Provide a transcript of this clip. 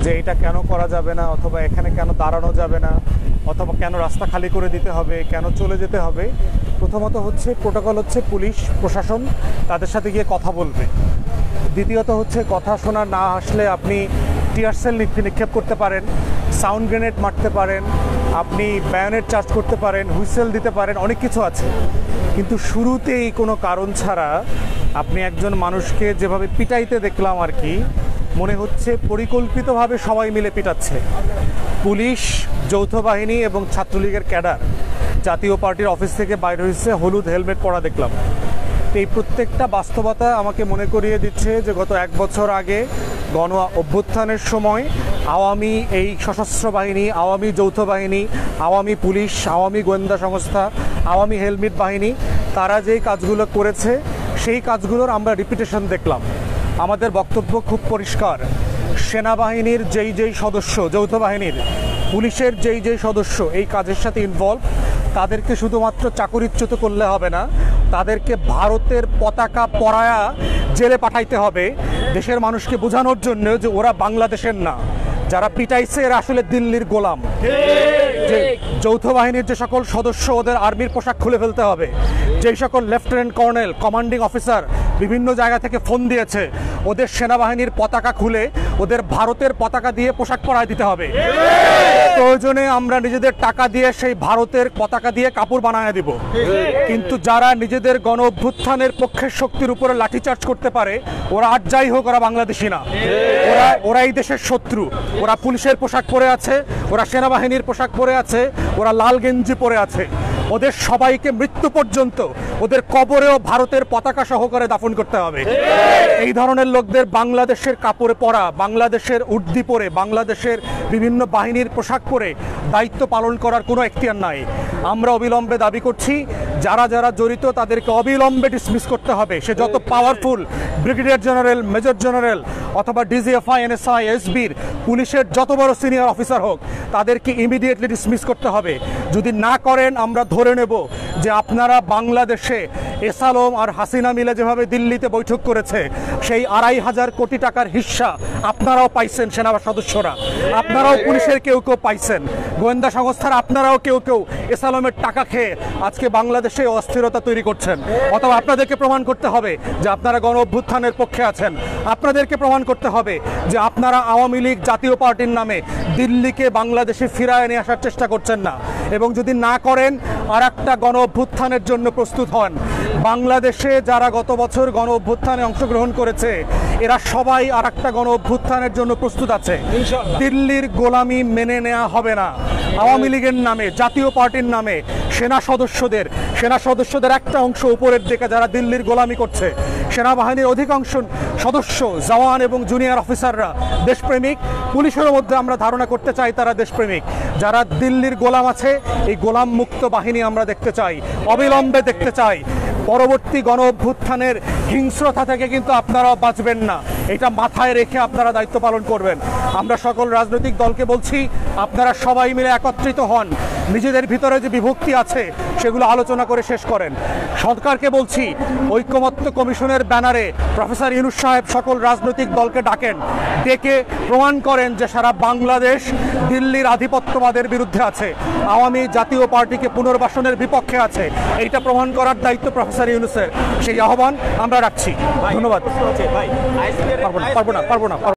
যে এটা কেন করা যাবে না, অথবা এখানে কেন দাঁড়ানো যাবে না, অথবা কেন রাস্তা খালি করে দিতে হবে, কেন চলে যেতে হবে। প্রথমত হচ্ছে প্রোটোকল হচ্ছে পুলিশ প্রশাসন তাদের সাথে গিয়ে কথা বলবে। দ্বিতীয়ত হচ্ছে কথা শোনা না আসলে আপনি টিয়ার সেল নিক্ষেপ করতে পারেন, সাউন্ড গ্রেনেড মারতে পারেন, আপনি বায়োনেট চার্জ করতে পারেন, হুইসেল দিতে পারেন, অনেক কিছু আছে। কিন্তু শুরুতেই কোনো কারণ ছাড়া আপনি একজন মানুষকে যেভাবে পিটাইতে দেখলাম আর কি, মনে হচ্ছে পরিকল্পিতভাবে সবাই মিলে পিটাচ্ছে। পুলিশ, যৌথ বাহিনী এবং ছাত্রলীগের ক্যাডার জাতীয় পার্টির অফিস থেকে বাইরে হয়েছে, হলুদ হেলমেট পরা দেখলাম। এই প্রত্যেকটা বাস্তবতা আমাকে মনে করিয়ে দিচ্ছে যে গত 1 বছর আগে গণ অভ্যুত্থানের সময় আওয়ামী এই সশস্ত্র বাহিনী, আওয়ামী যৌথ বাহিনী, আওয়ামী পুলিশ, আওয়ামী গোয়েন্দা সংস্থা, আওয়ামী হেলমেট বাহিনী তারা যেই কাজগুলো করেছে সেই কাজগুলোর আমরা রিপিটেশন দেখলাম। আমাদের বক্তব্য খুব পরিষ্কার, সেনাবাহিনীর যেই সদস্য, যৌথ বাহিনীর, পুলিশের যেই সদস্য এই কাজের সাথে ইনভলভ, তাদেরকে শুধুমাত্র চাকরিচ্যুত করলে হবে না, তাদেরকে ভারতের পতাকা পরায়া জেলে পাঠাইতে হবে, দেশের মানুষকে বোঝানোর জন্য যে ওরা বাংলাদেশের না, যারা পিটাইছে এরা আসলে দিল্লির গোলাম। যে যৌথ বাহিনীর যে সকল সদস্য ওদের আর্মির পোশাক খুলে ফেলতে হবে, যেই সকল লেফটেন্যান্ট কর্নেল, কমান্ডিং অফিসার বিভিন্ন জায়গা থেকে ফোন দিয়েছে, ওদের সেনাবাহিনীর পতাকা খুলে ওদের ভারতের পতাকা দিয়ে পোশাক পরায় দিতে হবে। প্রয়োজনে আমরা নিজেদের টাকা দিয়ে সেই ভারতের পতাকা দিয়ে কাপড় বানায় দিব। কিন্তু যারা নিজেদের গণ অভ্যুত্থানের পক্ষের শক্তির উপরে লাঠিচার্জ করতে পারে, ওরা আর যাই হোক ওরা বাংলাদেশি না, ওরা এই দেশের শত্রু। ওরা পুলিশের পোশাক পরে আছে, ওরা সেনাবাহিনীর পোশাক পরে আছে, ওরা লাল গেঞ্জি পরে আছে। ওদের সবাইকে মৃত্যু পর্যন্ত ওদের কবরেও ভারতের পতাকা সহকারে দাফন করতে হবে। এই ধরনের লোকদের বাংলাদেশের কাপড়ে পরা, বাংলাদেশের উর্দি পরে, বাংলাদেশের বিভিন্ন বাহিনীর পোশাক পরে দায়িত্ব পালন করার কোনো এখতিয়ার নাই। আমরা অবিলম্বে দাবি করছি, যারা যারা জড়িত তাদেরকে অবিলম্বে ডিসমিস করতে হবে। সে যত powerful brigadier general, major general অথবা ডিজিএফআই, এনএসআই, এসবির, পুলিশের যত বড় সিনিয়র অফিসার হোক, তাদেরকে ইমিডিয়েটলি ডিসমিস করতে হবে। যদি না করেন আমরা ধরে নেব যে আপনারা বাংলাদেশে এসালম আর হাসিনা মিলে যেভাবে দিল্লিতে বৈঠক করেছে, সেই 2,500 কোটি টাকার হিস্সা আপনারাও পাইছেন, সেনা সদস্যরা আপনারাও, পুলিশের কেউ কেউ পাইছেন, গোয়েন্দা সংস্থার আপনারাও কেউ কেউ এসালমের টাকা খেয়ে আজকে বাংলাদেশে অস্থিরতা তৈরি করছেন। অথবা আপনাদেরকে প্রমাণ করতে হবে যে আপনারা গণ অভ্যুত্থানের পক্ষে আছেন। আপনাদেরকে প্রমাণ করতে হবে যে আপনারা আওয়ামী লীগ জাতীয় পার্টির নামে দিল্লিকে বাংলাদেশে ফিরায় নিয়ে আসার চেষ্টা করছেন না। এবং যদি না করেন, আর একটা গণ অভ্যুত্থানের জন্য প্রস্তুত হন। বাংলাদেশে যারা গত বছর গণ অভ্যুত্থানে অংশগ্রহণ করেছে, এরা সবাই আর একটা গণ অভ্যুত্থানের জন্য প্রস্তুত আছে। দিল্লির গোলামি মেনে নেওয়া হবে না। আওয়ামী লীগের নামে, জাতীয় পার্টির নামে সেনা সদস্যদের একটা অংশ উপরের দিকে যারা দিল্লির গোলামি করছে, সেনাবাহিনীর অধিকাংশ সদস্য, জওয়ান এবং জুনিয়র অফিসাররা দেশপ্রেমিক। পুলিশের মধ্যে আমরা ধারণা করতে চাই তারা দেশপ্রেমিক। যারা দিল্লির গোলাম আছে, এই গোলাম মুক্ত বাহিনী আমরা দেখতে চাই, অবিলম্বে দেখতে চাই। পরবর্তী গণ অভ্যুত্থানের হিংস্রতা থেকে কিন্তু আপনারাও বাঁচবেন না, এটা মাথায় রেখে আপনারা দায়িত্ব পালন করবেন। আমরা সকল রাজনৈতিক দলকে বলছি, আপনারা সবাই মিলে একত্রিত হন। নিজেদের ভিতরে যে বিভক্তি আছে সেগুলো আলোচনা করে শেষ করেন। সরকারকে বলছি, ঐক্যমত্য কমিশনের ব্যানারে প্রফেসর ইউনূস সাহেব সকল রাজনৈতিক দলকে ডাকেন, ডেকে প্রমাণ করেন যে সারা বাংলাদেশ দিল্লির আধিপত্যবাদের বিরুদ্ধে আছে, আওয়ামী জাতীয় পার্টিকে পুনর্বাসনের বিপক্ষে আছে। এইটা প্রমাণ করার দায়িত্ব প্রফেসর ইউনূসের। সেই আহ্বান আমরা রাখছি। ধন্যবাদ। পারবো না।